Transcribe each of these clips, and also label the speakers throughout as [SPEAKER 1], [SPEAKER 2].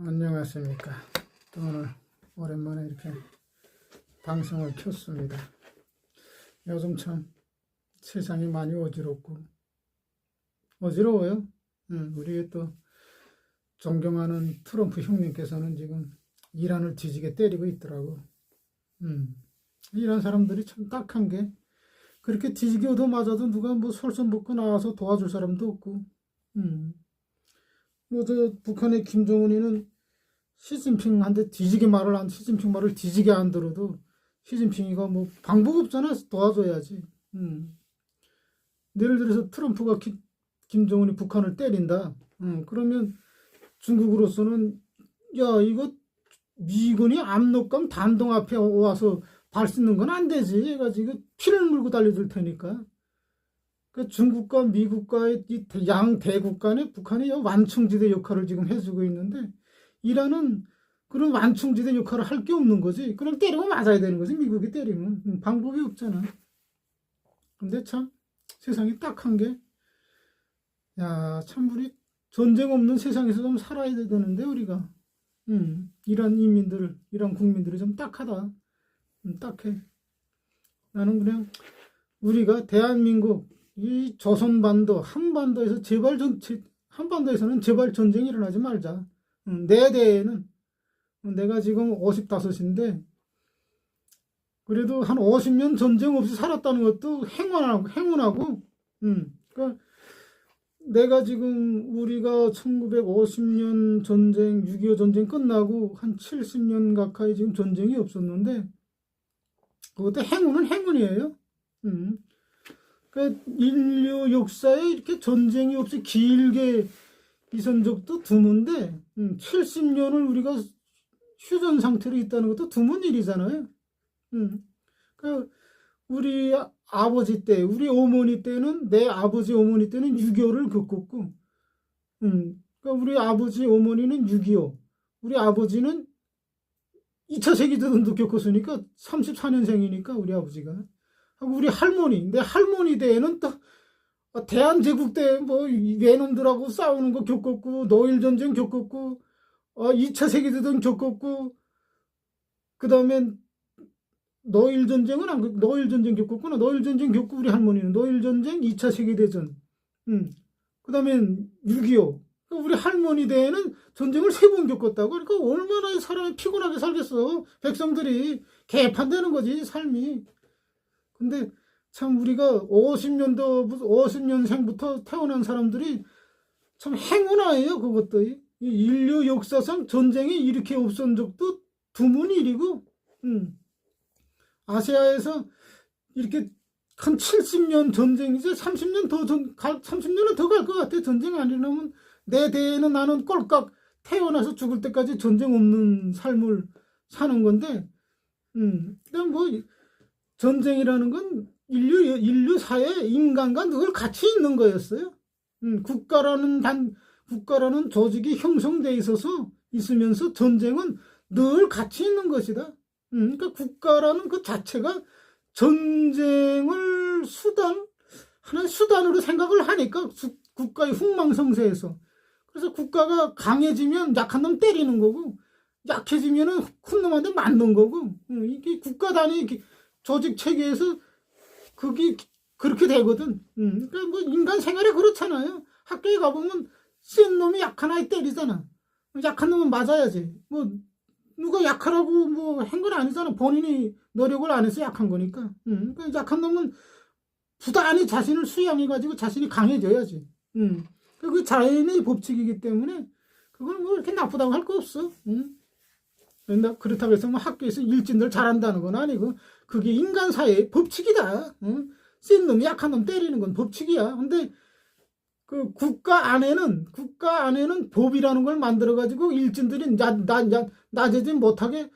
[SPEAKER 1] 안녕하십니까. 또 오늘 오랜만에 이렇게 방송을 켰습니다. 요즘 참 세상이 많이 어지러워요. 우리 또 존경하는 트럼프 형님께서는 지금 이란을 뒤지게 때리고 있더라고. 이란 사람들이 참 딱한 게 그렇게 뒤지게 얻어맞아도 누가 뭐 솔선 먹고 나와서 도와줄 사람도 없고. 뭐 저 북한의 김정은이는 시진핑한테 시진핑 말을 뒤지게 안 들어도 시진핑이가 뭐 방법 없잖아. 도와줘야지. 예를 들어서 트럼프가 김정은이 북한을 때린다. 그러면 중국으로서는 야 이거 미군이 압록강 단동 앞에 와서 발 씻는 건 안 되지. 해가지고 피를 물고 달려들 테니까. 그 중국과 미국과의 이 양 대국 간에 북한이 완충지대 역할을 지금 해주고 있는데 이란은 그런 완충지대 역할을 할 게 없는 거지. 그럼 때리면 맞아야 되는 거지. 미국이 때리면 방법이 없잖아. 근데 참 세상이 딱한 게 야 참 우리 전쟁 없는 세상에서 좀 살아야 되는데 우리가 이란 국민들이 좀 딱하다. 딱해. 나는 그냥 우리가 대한민국 이 조선반도 한반도에서는 제발 전쟁이 일어나지 말자. 내 대에는 내가 지금 55인데 그래도 한 50년 전쟁 없이 살았다는 것도 행운하고 그러니까 내가 지금 우리가 1950년 전쟁 6.25 전쟁 끝나고 한 70년 가까이 지금 전쟁이 없었는데 그것도 행운이에요. 그 인류 역사에 이렇게 전쟁이 없이 길게 있은 적도 드문데 70년을 우리가 휴전 상태로 있다는 것도 드문 일이잖아요. 그 우리 아버지 때, 우리 어머니 때는 내 아버지 어머니 때는 6.25를 겪었고, 그러니까 우리 아버지 어머니는 6.25, 우리 아버지는 2차 세계대전도 겪었으니까 34년생이니까 우리 아버지가. 하고 우리 내 할머니 때에는 또 대한제국 때 뭐 외놈들하고 싸우는 거 겪었고 노일 전쟁 겪었고 2차 세계대전 겪었고 그 다음에 노일 전쟁 겪었구나. 노일 전쟁 겪고 우리 할머니는 노일 전쟁 2차 세계대전 그 다음에 6.25 우리 할머니 때에는 전쟁을 3번 겪었다고. 그러니까 얼마나 사람이 피곤하게 살겠어. 백성들이 개판되는 거지 삶이. 근데 참 우리가 50년생부터 태어난 사람들이 참 행운아예요. 그것도 이 인류 역사상 전쟁이 이렇게 없었던 적도 드문 일이고 아시아에서 이렇게 한 70년 전쟁 이제 30년은 더 갈 것 같아. 전쟁 안 일어나면 내 대에는 나는 꼴깍 태어나서 죽을 때까지 전쟁 없는 삶을 사는 건데 그냥 뭐 전쟁이라는 건 인류 사회에 인간과 늘 같이 있는 거였어요. 국가라는 조직이 형성돼 있으면서 전쟁은 늘 같이 있는 것이다. 그러니까 국가라는 그 자체가 전쟁을 하나의 수단으로 생각을 하니까 국가의 흥망성쇠에서. 그래서 국가가 강해지면 약한 놈 때리는 거고 약해지면은 큰 놈한테 맞는 거고 이게 국가 단위 조직 체계에서 그게 그렇게 되거든. 그러니까 뭐 인간 생활이 그렇잖아요. 학교에 가보면 센 놈이 약한 아이 때리잖아. 약한 놈은 맞아야지. 뭐 누가 약하라고 뭐 한 건 아니잖아. 본인이 노력을 안 해서 약한 거니까. 그러니까 약한 놈은 부단히 자신을 수양해가지고 자신이 강해져야지. 그 자연의 법칙이기 때문에 그걸 뭐 이렇게 나쁘다고 할 거 없어. 그렇다고 해서 뭐 학교에서 일진들 잘한다는 건 아니고 그게 인간 사회의 법칙이다. 센 놈, 약한 놈 때리는 건 법칙이야. 근데 그 국가 안에는 법이라는 걸 만들어가지고 일진들이 나대지 못하게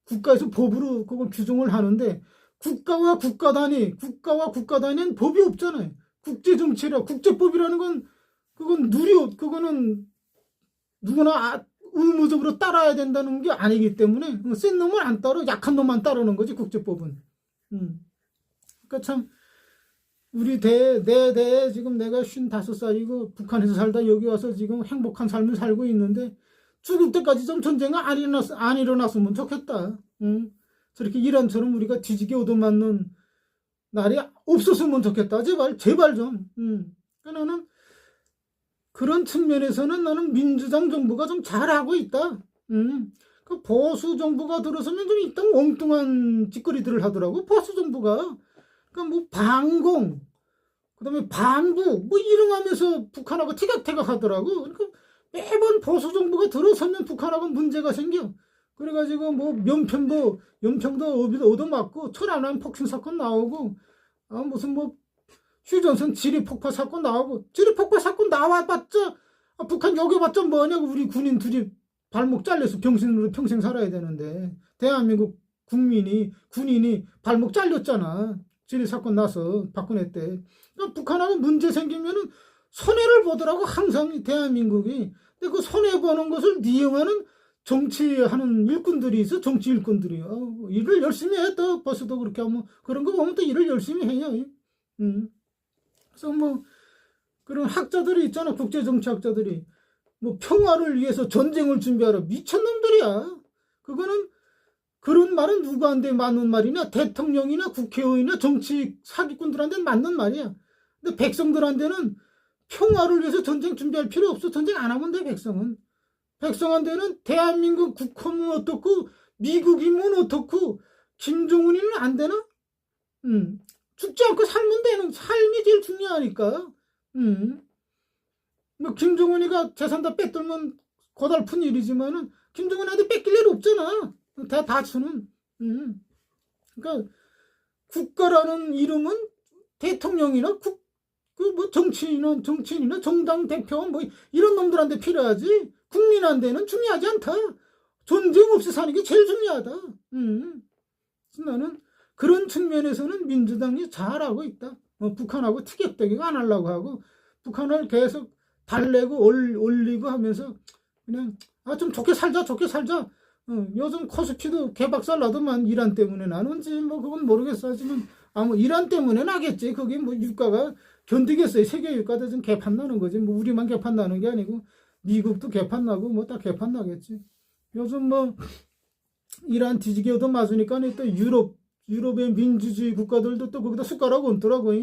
[SPEAKER 1] 국가에서 법으로 그걸 규정을 하는데 국가와 국가 단위는 법이 없잖아요. 국제법이라는 건 그거는 누구나 의무적으로 따라야 된다는 게 아니기 때문에 센 놈은 안 따라 약한 놈만 따르는 거지 국제법은. 그러니까 참 우리 내 대에 지금 내가 55살이고 북한에서 살다 여기 와서 지금 행복한 삶을 살고 있는데 죽을 때까지 좀 전쟁이 안 일어났으면 좋겠다. 저렇게 이란처럼 우리가 뒤지게 얻어맞는 날이 없었으면 좋겠다. 제발 좀. 그러니까 나는 그런 측면에서는 나는 민주당 정부가 좀 잘하고 있다. 그 보수 정부가 들어서면 좀 일단 엉뚱한 짓거리들을 하더라고. 보수 정부가. 그러니까 뭐 반공, 그다음에 반부 뭐 이름하면서 북한하고 티격태격 하더라고. 그러니까 매번 보수 정부가 들어서면 북한하고 문제가 생겨. 그래가지고 뭐 연평도 얻어맞고 천안함 폭신 사건 나오고, 무슨 뭐 휴전선 지리 폭파 사건 나오고, 지리 폭파 사건 나와봤자 북한 여겨봤자 뭐냐고. 우리 군인 둘이 발목 잘려서 병신으로 평생 살아야 되는데, 대한민국 군인이 발목 잘렸잖아. 지리 사건 나서 박근혜 때. 그러니까 북한하고 문제 생기면은 손해를 보더라고 항상 대한민국이. 근데 그 손해 보는 것을 이용하는 정치하는 일꾼들이 있어. 정치 일꾼들이 일을 열심히 해. 또 벌써도 그렇게 하면 그런 거 보면 또 일을 열심히 해요. 그래서 뭐 그런 학자들이 있잖아. 국제정치학자들이 뭐 평화를 위해서 전쟁을 준비하라. 미친놈들이야. 그거는 그런 말은 누구한테 맞는 말이냐? 대통령이나 국회의원이나 정치 사기꾼들한테는 맞는 말이야. 근데 백성들한테는 평화를 위해서 전쟁 준비할 필요 없어. 전쟁 안 하면 돼. 백성한테는 대한민국 국헌은 어떻고 미국이면 어떻고 김정은이는 안 되나? 죽지 않고 살면 되는 삶이 제일 중요하니까. 뭐 김정은이가 재산 다 뺏들면 고달픈 일이지만은 김정은한테 뺏길 일 없잖아. 다 주는. 그러니까 국가라는 이름은 대통령이나 뭐 정치인이나 정당 대표 뭐 이런 놈들한테 필요하지. 국민한테는 중요하지 않다. 전쟁 없이 사는 게 제일 중요하다. 나는 그런 측면에서는 민주당이 잘하고 있다. 북한하고 티격태격 안 하려고 하고, 북한을 계속 달래고 올리고 하면서 그냥 좀 좋게 살자. 요즘 코스피도 개박살 나더만 이란 때문에 나는지 뭐 그건 모르겠어. 하지만 이란 때문에 나겠지. 그게 뭐 유가가 견디겠어요. 세계 유가도 좀 개판 나는 거지. 뭐 우리만 개판 나는 게 아니고 미국도 개판 나고 뭐 다 개판 나겠지. 요즘 뭐 이란 뒤지게 얻어맞으니까 또 유럽의 민주주의 국가들도 또 거기다 숟가락 얹더라고.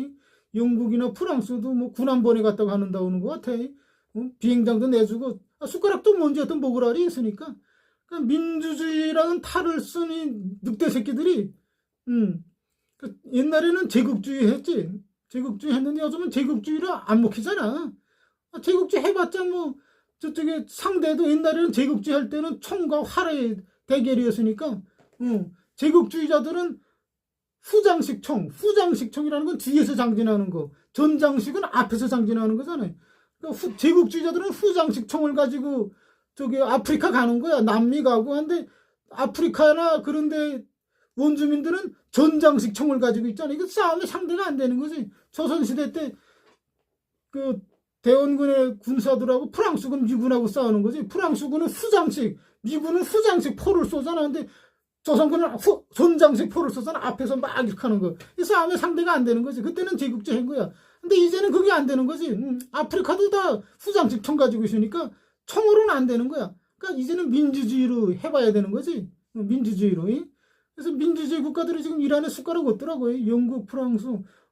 [SPEAKER 1] 영국이나 프랑스도 뭐 군함번에 갔다가 하는다 오는 것 같아. 비행장도 내주고 숟가락도 뭔지 어떤 먹으라리 있으니까. 그러니까 민주주의라는 탈을 쓰니 늑대 새끼들이 옛날에는 제국주의 했지. 제국주의 했는데 요즘은 제국주의를 안 먹히잖아. 제국주의 해봤자 뭐 저쪽에 상대도 옛날에는 제국주의 할 때는 총과 활의 대결이었으니까 제국주의자들은 후장식 총이라는 건 뒤에서 장진하는 거, 전장식은 앞에서 장진하는 거잖아요. 그러니까 제국주의자들은 후장식 총을 가지고 저기 아프리카 가는 거야. 남미 가고. 한데 아프리카나 그런데 원주민들은 전장식 총을 가지고 있잖아. 이거 싸움의 상대가 안 되는 거지. 조선시대 때 그 대원군의 군사들하고 프랑스군 미군하고 싸우는 거지. 프랑스군은 후장식, 미군은 후장식 포를 쏘잖아. 근데 조선군은 전장식 포를 쏘잖아. 앞에서 막 이렇게 하는 거. 이 싸움의 상대가 안 되는 거지. 그때는 제국주의 한 거야. 근데 이제는 그게 안 되는 거지. 아프리카도 다 후장식 총 가지고 있으니까 총으로는 안 되는 거야. 그러니까 이제는 민주주의로 해봐야 되는 거지. 민주주의로. 그래서 민주주의 국가들이 지금 이란에 숟가락 얹더라고요. 영국, 프랑스,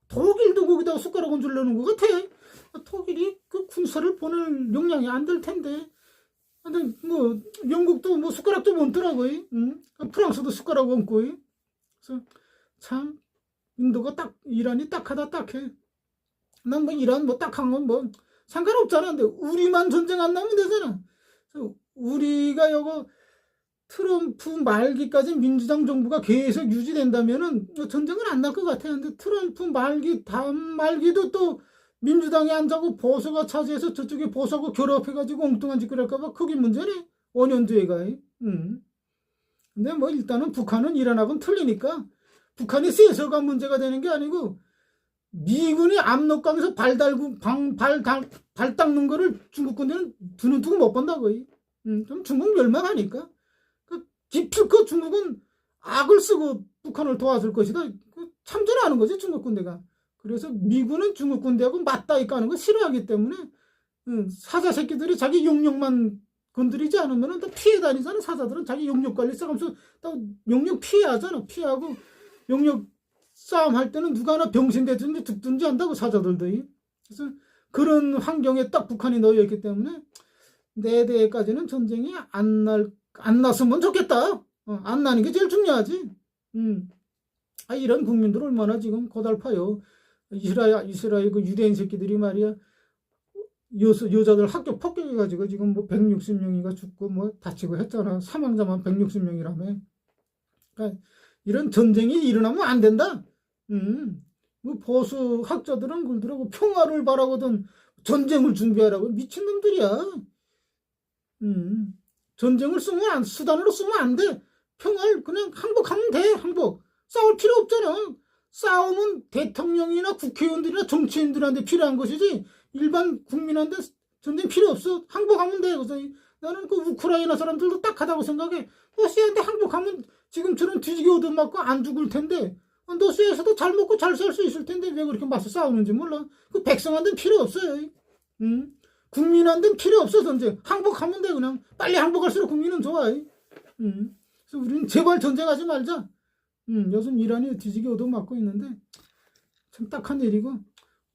[SPEAKER 1] 독일도 거기다가 숟가락 얹으려는 것 같아. 독일이 그 군사를 보낼 용량이 안 될 텐데. 근데 뭐 영국도 뭐 숟가락 좀 얹더라고요. 프랑스도 숟가락 얹고. 그래서 참 인도가 이란이 딱하다 딱해. 난 뭐 이란 뭐 딱한 건 뭐 상관없잖아. 근데 우리만 전쟁 안 나면 되잖아. 그래서 우리가 요거 트럼프 말기까지 민주당 정부가 계속 유지된다면은 전쟁은 안 날 것 같아. 근데 트럼프 다음 말기도 또 민주당이 안 자고 보수가 차지해서 저쪽에 보수하고 결합해가지고 엉뚱한 짓거리 할까봐 그게 문제네. 5년 뒤에가. 근데 뭐 일단은 북한은 이란하고는 틀리니까 북한이 세서가 문제가 되는 게 아니고 미군이 압록강에서 발 닦는 거를 중국 군대는 두는 두고 못 본다고. 좀 중국 멸망하니까. 기필코 중국은 악을 쓰고 북한을 도와줄 것이다. 참전하는 거지 중국 군대가. 그래서 미군은 중국 군대하고 맞다이 까는 거 싫어하기 때문에 사자 새끼들이 자기 용력만 건드리지 않으면 다 피해 다니잖아. 사자들은 자기 영역 관리 싸움에서 다 영역 피해하잖아. 피하고 영역 싸움 할 때는 누가 하나 병신되든지 죽든지 한다고 사자들도. 그래서 그런 환경에 딱 북한이 놓여 있기 때문에 내 대까지는 전쟁이 안 났으면 좋겠다. 안 나는 게 제일 중요하지. 이런 국민들 얼마나 지금 고달파요. 이스라엘 그 유대인 새끼들이 말이야. 여자들 학교 폭격해가지고 지금 뭐 160명이가 죽고 뭐 다치고 했잖아. 사망자만 160명이라며. 그러니까 이런 전쟁이 일어나면 안 된다. 뭐 보수 학자들은 그러더라고. 평화를 바라거든 전쟁을 준비하라고. 미친놈들이야. 전쟁을 수단으로 쓰면 안 돼. 평화를 그냥 항복하면 돼. 항복. 싸울 필요 없잖아. 싸움은 대통령이나 국회의원들이나 정치인들한테 필요한 것이지 일반 국민한테 전쟁 필요 없어. 항복하면 돼. 그래서 나는 그 우크라이나 사람들도 딱하다고 생각해. 러시아한테 항복하면 지금처럼 뒤지게 얻어맞고 안 죽을 텐데 러시아에서도 잘 먹고 잘 살 수 있을 텐데 왜 그렇게 맞서 싸우는지 몰라. 그 백성한테는 필요 없어요. 국민한테는 필요 없어. 전쟁 항복하면 돼. 그냥 빨리 항복할수록 국민은 좋아. 그래서 우리는 제발 전쟁하지 말자. 요즘 이란이 뒤지게 얻어맞고 있는데 참 딱한 일이고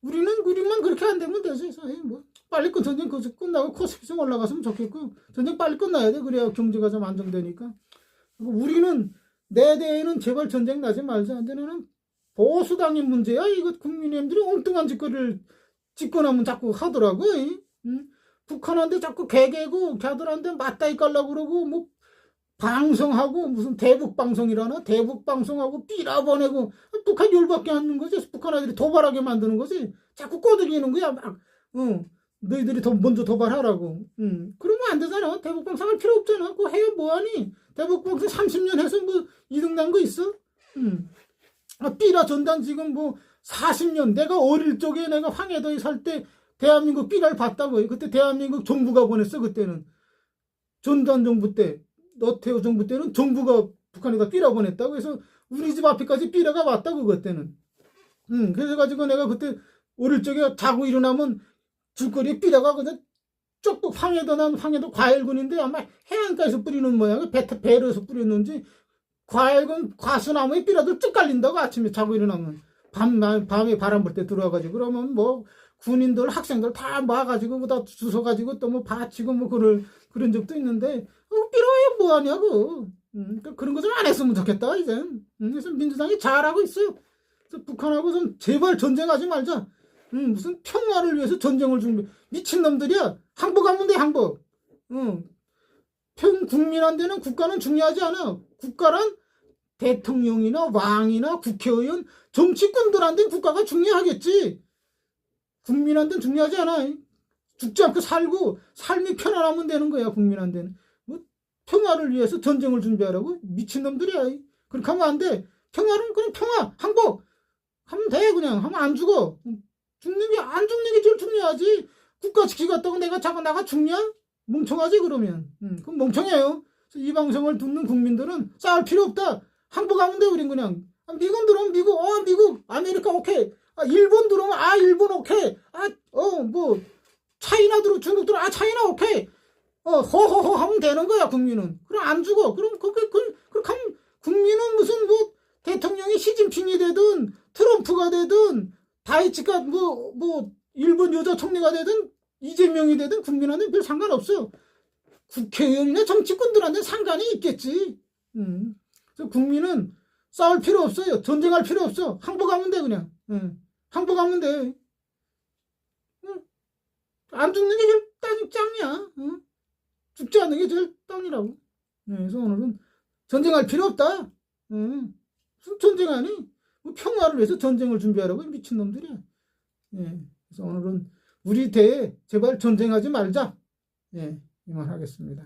[SPEAKER 1] 우리만 그렇게 안 되면 되지. 뭐 빨리 전쟁 끝나고 코스피 좀 올라갔으면 좋겠고 전쟁 빨리 끝나야 돼. 그래야 경제가 좀 안정되니까. 우리는 내 대에는 제발 전쟁 나지 말자. 근데 나는 보수당의 문제야. 이거 국민의힘들이 엉뚱한 짓거리를 짓거나면 자꾸 하더라고. 북한한테 자꾸 개개고 걔들한테 맞다이 깔라고 그러고 뭐 방송하고 무슨 대북방송이라나 대북방송하고 삐라보내고 북한 열받게 하는 거지. 북한 아들이 도발하게 만드는 거지. 자꾸 꼬드기는 거야. 막 너희들이 먼저 도발하라고. 그러면 안 되잖아. 대북방송 할 필요 없잖아. 그거 해야 뭐하니. 대북방송 30년 해서 뭐 이득 난 거 있어? 삐라 전단 지금 뭐 40년 내가 어릴 적에 내가 황해도에 살 때 대한민국 삐라를 봤다고. 그때 대한민국 정부가 보냈어. 그때는 전단 정부 때 노태우 정부 때는 정부가 북한에다 삐라 보냈다고. 그래서 우리 집 앞에까지 삐라가 왔다고 그때는. 그래서 가지고 내가 그때 어릴 적에 자고 일어나면 줄거리에 삐라가 그냥 쪽쪽 황해도 과일군인데 아마 해안가에서 뿌리는 모양을 배에서 뿌렸는지 과일군 과수나무에 삐라들 쭉 깔린다고. 아침에 자고 일어나면 밤에 바람 불 때 들어와가지고 그러면 뭐 군인들 학생들 다 모아가지고 다 주워가지고 또 뭐 바치고 뭐 그런 적도 있는데 삐라야 뭐하냐고. 그런 거 좀 안 했으면 좋겠다 이제. 그래서 민주당이 잘하고 있어요. 그래서 북한하고 좀 제발 전쟁하지 말자. 무슨 평화를 위해서 전쟁을 준비. 미친놈들이야. 항복하면 돼. 항복. 국민한테는 국가는 중요하지 않아. 국가란 대통령이나 왕이나 국회의원 정치꾼들한테는 국가가 중요하겠지. 국민한테는 중요하지 않아. 죽지 않고 살고 삶이 편안하면 되는 거야. 국민한테는. 뭐 평화를 위해서 전쟁을 준비하라고? 미친놈들이야. 그렇게 하면 안 돼. 평화는 그냥 평화 항복 하면 돼. 그냥 하면 안 죽어. 안 죽는 게 제일 중요하지. 국가 지키겠다고 내가 자꾸 나가 죽냐? 멍청하지 그러면. 그럼 멍청해요. 이 방송을 듣는 국민들은 싸울 필요 없다. 항복하면 돼. 우린 그냥. 미군 들어오면 미국 아메리카 오케이. 일본 들어오면 일본 오케이. 뭐 차이나 중국 들어 차이나 오케이. 호호호 하면 되는 거야. 국민은. 그럼 안 죽어. 그럼 그렇게 하면 국민은 무슨 뭐 대통령이 시진핑이 되든 트럼프가 되든 다이치가 뭐 일본 여자 총리가 되든 이재명이 되든 국민한테는 별 상관없어. 국회의원이나 정치꾼들한테는 상관이 있겠지. 그래서 국민은 싸울 필요 없어요. 전쟁할 필요 없어. 항복하면 돼 그냥. 항복하면 돼. 안 죽는 게 제일 짱이야. 죽지 않는 게 제일 짱이라고. 그래서 오늘은 전쟁할 필요 없다. 무슨 전쟁하니? 뭐 평화를 위해서 전쟁을 준비하라고 미친놈들이야. 그래서 오늘은 우리 대에 제발 전쟁하지 말자. 이만 하겠습니다.